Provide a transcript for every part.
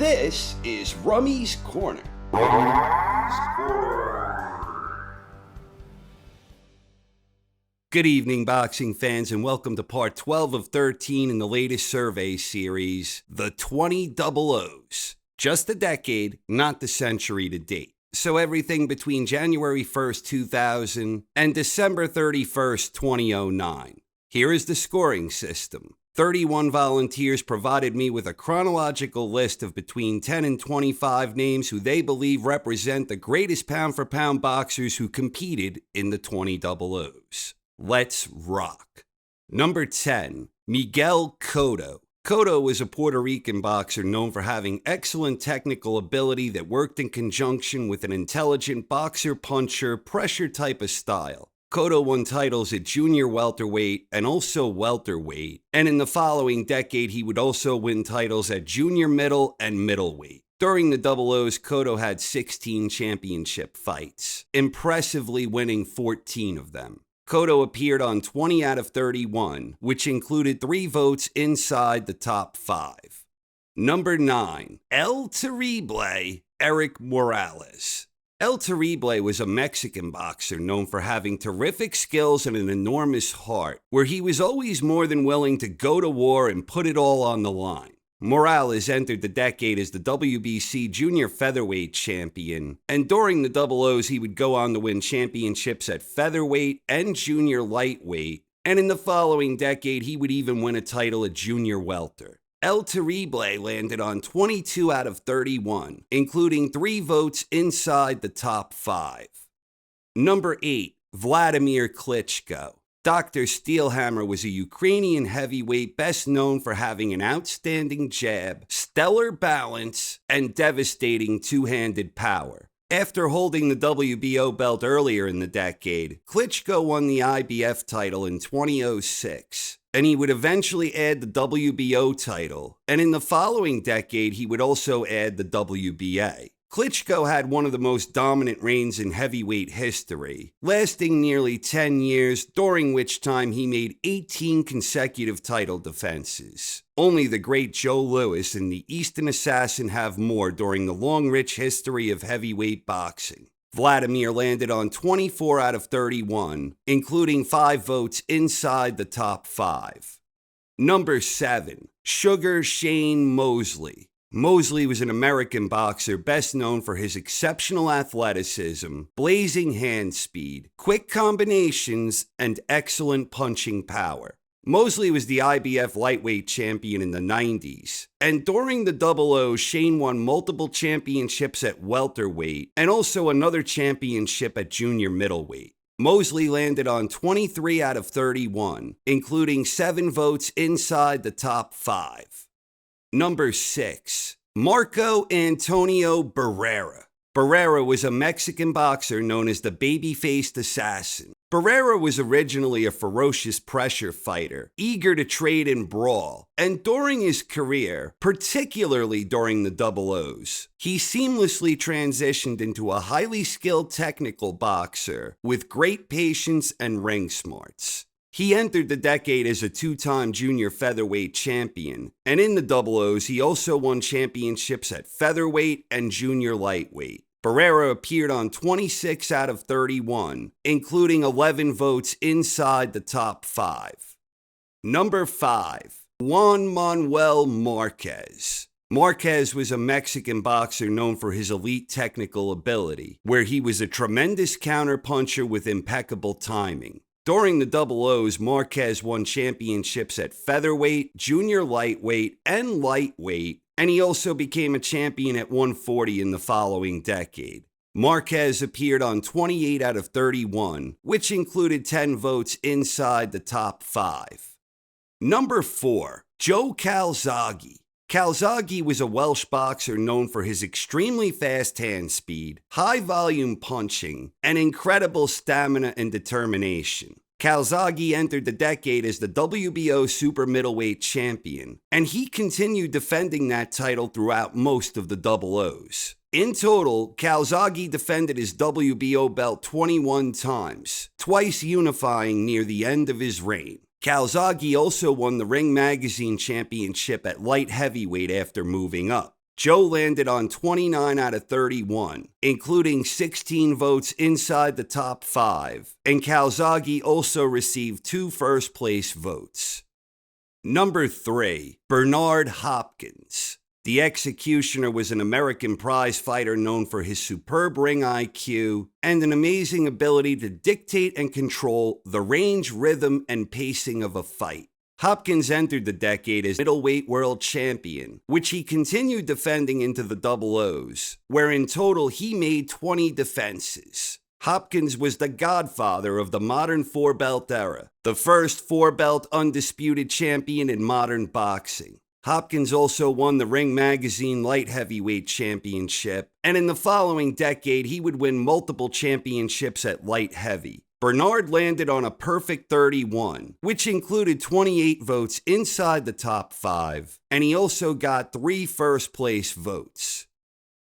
This is Rummy's Corner. Good evening, boxing fans, and welcome to part 12 of 13 in the latest survey series, the 20 Double O's. Just the decade, not the century to date. So everything between January 1st, 2000 and December 31st, 2009. Here is the scoring system. 31 volunteers provided me with a chronological list of between 10 and 25 names who they believe represent the greatest pound-for-pound boxers who competed in the 20 Double O's. Let's rock. Number 10, Miguel Cotto. Cotto was a Puerto Rican boxer known for having excellent technical ability that worked in conjunction with an intelligent boxer-puncher pressure type of style. Cotto won titles at junior welterweight and also welterweight, and in the following decade he would also win titles at junior middle and middleweight. During the Double O's, Cotto had 16 championship fights, impressively winning 14 of them. Cotto appeared on 20 out of 31, which included 3 votes inside the top 5. Number 9, El Terrible, Erik Morales. El Terrible was a Mexican boxer known for having terrific skills and an enormous heart, where he was always more than willing to go to war and put it all on the line. Morales entered the decade as the WBC junior featherweight champion, and during the Double O's he would go on to win championships at featherweight and junior lightweight, and in the following decade he would even win a title at junior welter. El Terrible landed on 22 out of 31, including 3 votes inside the top 5. Number 8, Vladimir Klitschko. Dr. Steelhammer was a Ukrainian heavyweight best known for having an outstanding jab, stellar balance, and devastating two-handed power. After holding the WBO belt earlier in the decade, Klitschko won the IBF title in 2006, and he would eventually add the WBO title, and in the following decade he would also add the WBA. Klitschko had one of the most dominant reigns in heavyweight history, lasting nearly 10 years, during which time he made 18 consecutive title defenses. Only the great Joe Louis and the Eastern Assassin have more during the long, rich history of heavyweight boxing. Vladimir landed on 24 out of 31, including 5 votes inside the top 5. Number 7, Sugar Shane Mosley. Mosley was an American boxer best known for his exceptional athleticism, blazing hand speed, quick combinations, and excellent punching power. Mosley was the IBF lightweight champion in the 90s, and during the Double O, Shane won multiple championships at welterweight and also another championship at junior middleweight. Mosley landed on 23 out of 31, including 7 votes inside the top 5. Number 6, Marco Antonio Barrera. Barrera was a Mexican boxer known as the baby-faced assassin. Barrera was originally a ferocious pressure fighter, eager to trade and brawl, and during his career, particularly during the Double O's, he seamlessly transitioned into a highly skilled technical boxer with great patience and ring smarts. He entered the decade as a 2-time junior featherweight champion, and in the Double O's, he also won championships at featherweight and junior lightweight. Barrera appeared on 26 out of 31, including 11 votes inside the top 5. Number 5, Juan Manuel Marquez. Marquez was a Mexican boxer known for his elite technical ability, where he was a tremendous counterpuncher with impeccable timing. During the Double O's, Marquez won championships at featherweight, junior lightweight, and lightweight, and he also became a champion at 140 in the following decade. Marquez appeared on 28 out of 31, which included 10 votes inside the top 5. Number 4, Joe Calzaghe. Calzaghe was a Welsh boxer known for his extremely fast hand speed, high volume punching, and incredible stamina and determination. Calzaghe entered the decade as the WBO super middleweight champion, and he continued defending that title throughout most of the Double O's. In total, Calzaghe defended his WBO belt 21 times, twice unifying near the end of his reign. Calzaghe also won the Ring Magazine Championship at light heavyweight after moving up. Joe landed on 29 out of 31, including 16 votes inside the top 5, and Calzaghe also received 2 first-place votes. Number 3, Bernard Hopkins. The Executioner was an American prize fighter known for his superb ring IQ and an amazing ability to dictate and control the range, rhythm, and pacing of a fight. Hopkins entered the decade as middleweight world champion, which he continued defending into the double O's, where in total he made 20 defenses. Hopkins was the godfather of the modern 4-belt era, the first 4-belt undisputed champion in modern boxing. Hopkins also won the Ring Magazine Light Heavyweight Championship, and in the following decade he would win multiple championships at light heavy. Bernard landed on a perfect 31, which included 28 votes inside the top 5, and he also got 3 first-place votes.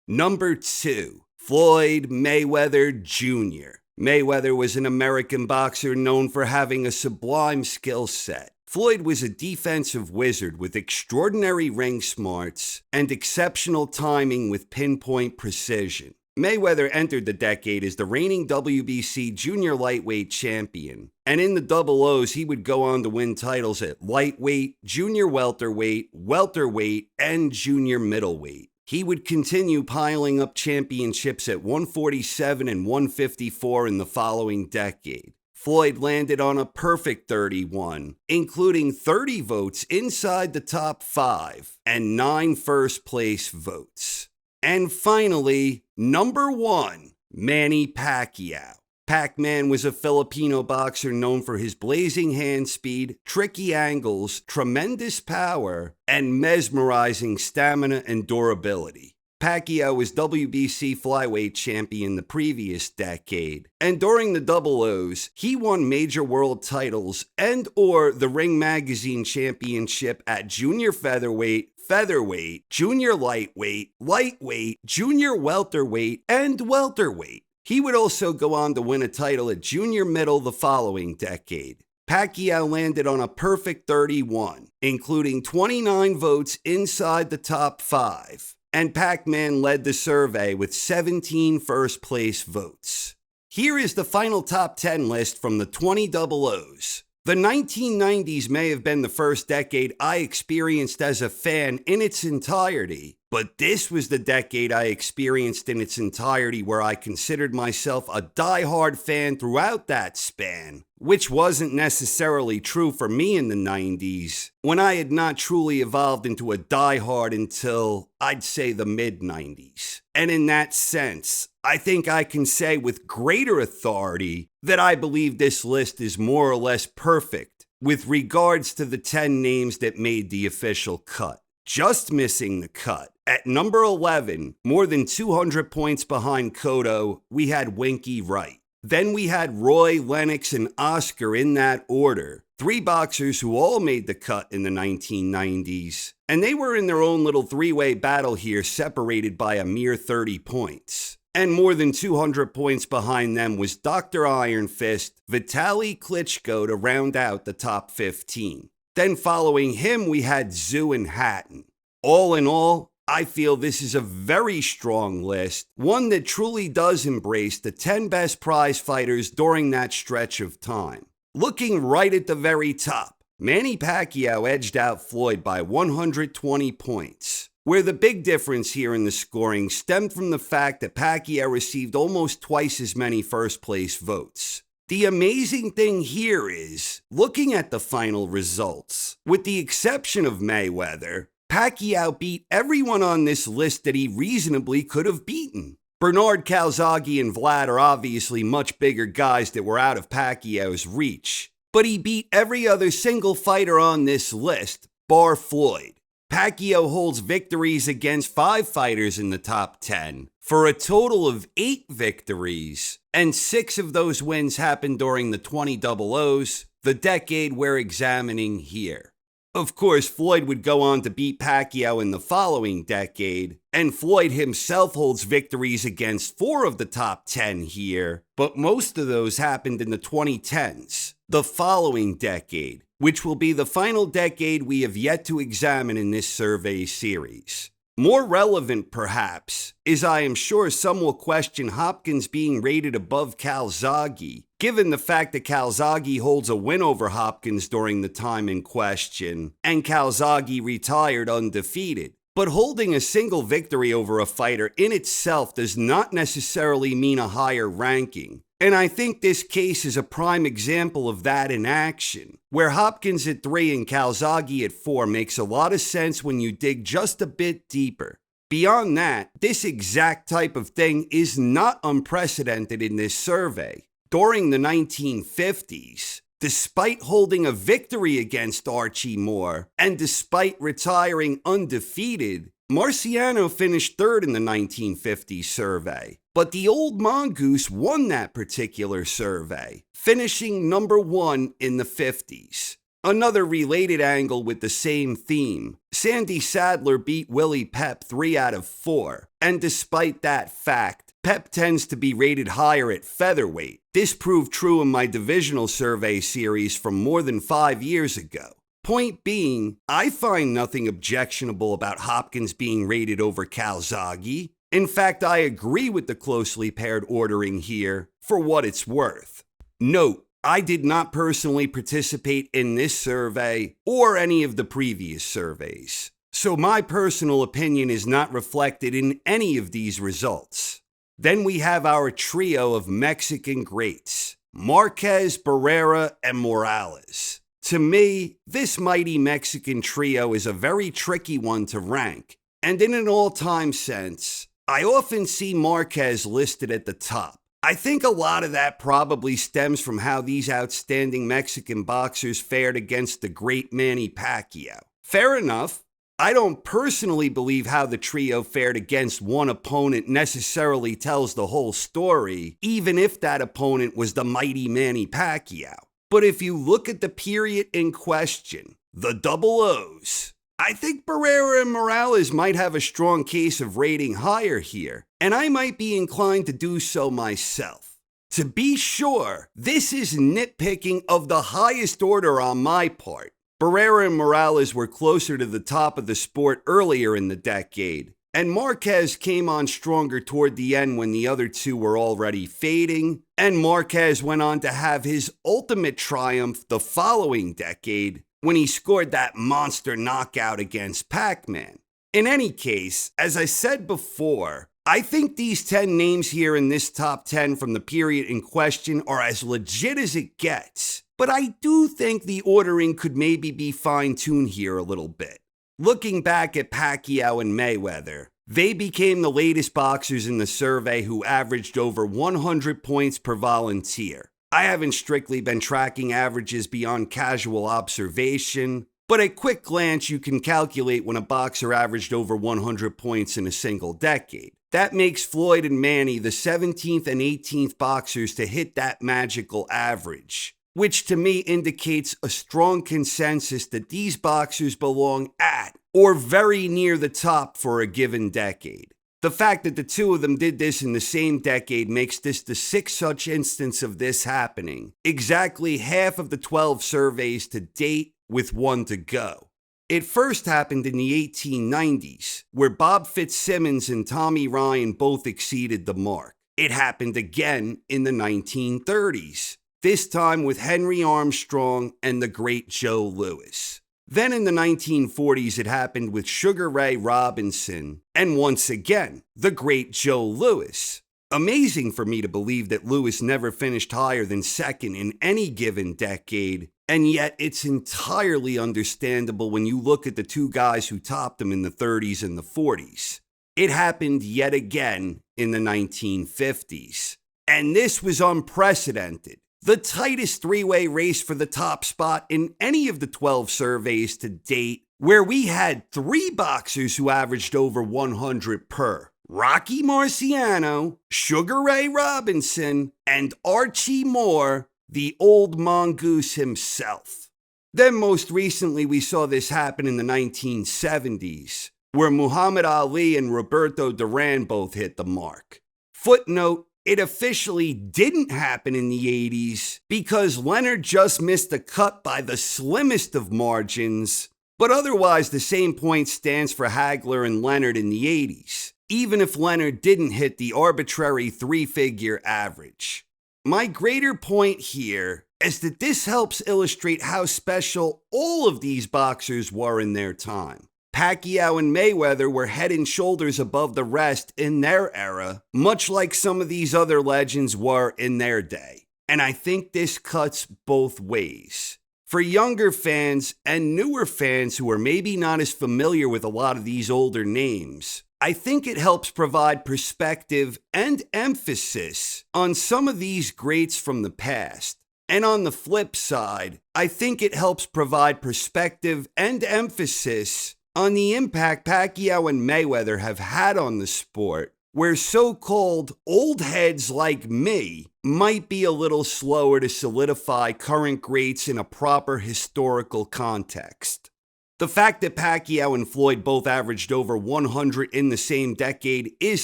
Number 2, Floyd Mayweather Jr. Mayweather was an American boxer known for having a sublime skill set. Floyd was a defensive wizard with extraordinary ring smarts and exceptional timing with pinpoint precision. Mayweather entered the decade as the reigning WBC junior lightweight champion, and in the double O's he would go on to win titles at lightweight, junior welterweight, welterweight, and junior middleweight. He would continue piling up championships at 147 and 154 in the following decade. Floyd landed on a perfect 31, including 30 votes inside the top 5 and 9 first-place votes. And finally, number 1, Manny Pacquiao. Pac-Man was a Filipino boxer known for his blazing hand speed, tricky angles, tremendous power, and mesmerizing stamina and durability. Pacquiao was WBC flyweight champion the previous decade, and during the double O's, he won major world titles and/or the Ring Magazine Championship at junior featherweight, featherweight, junior lightweight, lightweight, junior welterweight, and welterweight. He would also go on to win a title at junior middle the following decade. Pacquiao landed on a perfect 31, including 29 votes inside the top 5. And Pac-Man led the survey with 17 first-place votes. Here is the final top 10 list from the 20 double O's. The 1990s may have been the first decade I experienced as a fan in its entirety, but this was the decade I experienced in its entirety where I considered myself a die-hard fan throughout that span, which wasn't necessarily true for me in the 90s, when I had not truly evolved into a die-hard until, I'd say, the mid-90s. And in that sense, I think I can say with greater authority that I believe this list is more or less perfect with regards to the 10 names that made the official cut. Just missing the cut. At number 11, more than 200 points behind Cotto, we had Winky Wright. Then we had Roy, Lennox, and Oscar in that order. 3 boxers who all made the cut in the 1990s. And they were in their own little 3-way battle here, separated by a mere 30 points. And more than 200 points behind them was Dr. Iron Fist, Vladimir Klitschko to round out the top 15. Then following him, we had Zoo and Hatton. All in all, I feel this is a very strong list, one that truly does embrace the 10 best prize fighters during that stretch of time. Looking right at the very top, Manny Pacquiao edged out Floyd by 120 points, where the big difference here in the scoring stemmed from the fact that Pacquiao received almost twice as many first-place votes. The amazing thing here is, looking at the final results, with the exception of Mayweather, Pacquiao beat everyone on this list that he reasonably could have beaten. Bernard, Calzaghe, and Vlad are obviously much bigger guys that were out of Pacquiao's reach, but he beat every other single fighter on this list, bar Floyd. Pacquiao holds victories against 5 fighters in the top 10, for a total of 8 victories, and 6 of those wins happened during the 20 double O's, the decade we're examining here. Of course, Floyd would go on to beat Pacquiao in the following decade, and Floyd himself holds victories against 4 of the top 10 here, but most of those happened in the 2010s, the following decade, which will be the final decade we have yet to examine in this survey series. More relevant, perhaps, is I am sure some will question Hopkins being rated above Calzaghe, given the fact that Calzaghe holds a win over Hopkins during the time in question, and Calzaghe retired undefeated. But holding a single victory over a fighter in itself does not necessarily mean a higher ranking. And I think this case is a prime example of that in action, where Hopkins at 3 and Calzaghe at 4 makes a lot of sense when you dig just a bit deeper. Beyond that, this exact type of thing is not unprecedented in this survey. During the 1950s, despite holding a victory against Archie Moore, and despite retiring undefeated, Marciano finished 3rd in the 1950 survey. But the old mongoose won that particular survey, finishing number 1 in the 50s. Another related angle with the same theme, Sandy Sadler beat Willie Pep 3 out of 4, and despite that fact, Pep tends to be rated higher at featherweight. This proved true in my divisional survey series from more than 5 years ago. Point being, I find nothing objectionable about Hopkins being rated over Calzaghe. In fact, I agree with the closely paired ordering here for what it's worth. Note, I did not personally participate in this survey or any of the previous surveys, so my personal opinion is not reflected in any of these results. Then we have our trio of Mexican greats, Marquez, Barrera, and Morales. To me, this mighty Mexican trio is a very tricky one to rank, and in an all-time sense, I often see Marquez listed at the top. I think a lot of that probably stems from how these outstanding Mexican boxers fared against the great Manny Pacquiao. Fair enough. I don't personally believe how the trio fared against one opponent necessarily tells the whole story, even if that opponent was the mighty Manny Pacquiao. But if you look at the period in question, the double O's, I think Barrera and Morales might have a strong case of rating higher here, and I might be inclined to do so myself. To be sure, this is nitpicking of the highest order on my part. Barrera and Morales were closer to the top of the sport earlier in the decade, and Marquez came on stronger toward the end when the other two were already fading, and Marquez went on to have his ultimate triumph the following decade, when he scored that monster knockout against Pac-Man. In any case, as I said before, I think these 10 names here in this top 10 from the period in question are as legit as it gets, but I do think the ordering could maybe be fine-tuned here a little bit. Looking back at Pacquiao and Mayweather, they became the latest boxers in the survey who averaged over 100 points per volunteer. I haven't strictly been tracking averages beyond casual observation, but at quick glance you can calculate when a boxer averaged over 100 points in a single decade. That makes Floyd and Manny the 17th and 18th boxers to hit that magical average, which to me indicates a strong consensus that these boxers belong at or very near the top for a given decade. The fact that the two of them did this in the same decade makes this the 6th such instance of this happening, exactly half of the 12 surveys to date with 1 to go. It first happened in the 1890s, where Bob Fitzsimmons and Tommy Ryan both exceeded the mark. It happened again in the 1930s, this time with Henry Armstrong and the great Joe Louis. Then in the 1940s, it happened with Sugar Ray Robinson, and once again, the great Joe Louis. Amazing for me to believe that Louis never finished higher than 2nd in any given decade, and yet it's entirely understandable when you look at the two guys who topped him in the 30s and the 40s. It happened yet again in the 1950s, and this was unprecedented. The tightest three-way race for the top spot in any of the 12 surveys to date, where we had 3 boxers who averaged over 100 per. Rocky Marciano, Sugar Ray Robinson, and Archie Moore, the old mongoose himself. Then most recently we saw this happen in the 1970s, where Muhammad Ali and Roberto Duran both hit the mark. Footnote, it officially didn't happen in the 80s because Leonard just missed the cut by the slimmest of margins, But otherwise, the same point stands for Hagler and Leonard in the 80s, even if Leonard didn't hit the arbitrary 3-figure average. My greater point here is that this helps illustrate how special all of these boxers were in their time. Pacquiao and Mayweather were head and shoulders above the rest in their era, much like some of these other legends were in their day. And I think this cuts both ways. For younger fans and newer fans who are maybe not as familiar with a lot of these older names, I think it helps provide perspective and emphasis on some of these greats from the past. And on the flip side, I think it helps provide perspective and emphasis on the impact Pacquiao and Mayweather have had on the sport, where so-called old heads like me might be a little slower to solidify current greats in a proper historical context. The fact that Pacquiao and Floyd both averaged over 100 in the same decade is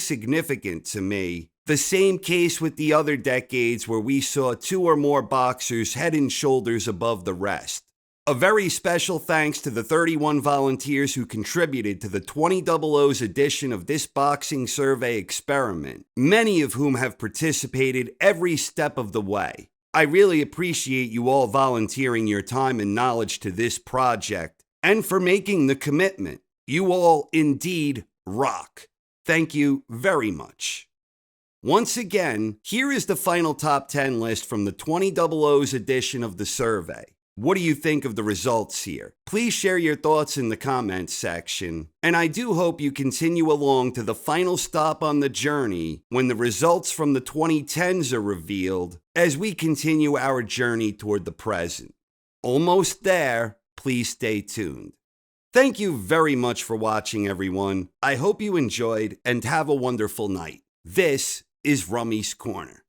significant to me. The same case with the other decades where we saw 2 or more boxers head and shoulders above the rest. A very special thanks to the 31 volunteers who contributed to the 2000's edition of this boxing survey experiment, many of whom have participated every step of the way. I really appreciate you all volunteering your time and knowledge to this project, and for making the commitment. You all indeed rock. Thank you very much. Once again, here is the final top 10 list from the 2000's edition of the survey. What do you think of the results here? Please share your thoughts in the comments section, and I do hope you continue along to the final stop on the journey when the results from the 2010s are revealed as we continue our journey toward the present. Almost there, please stay tuned. Thank you very much for watching, everyone. I hope you enjoyed and have a wonderful night. This is Rummy's Corner.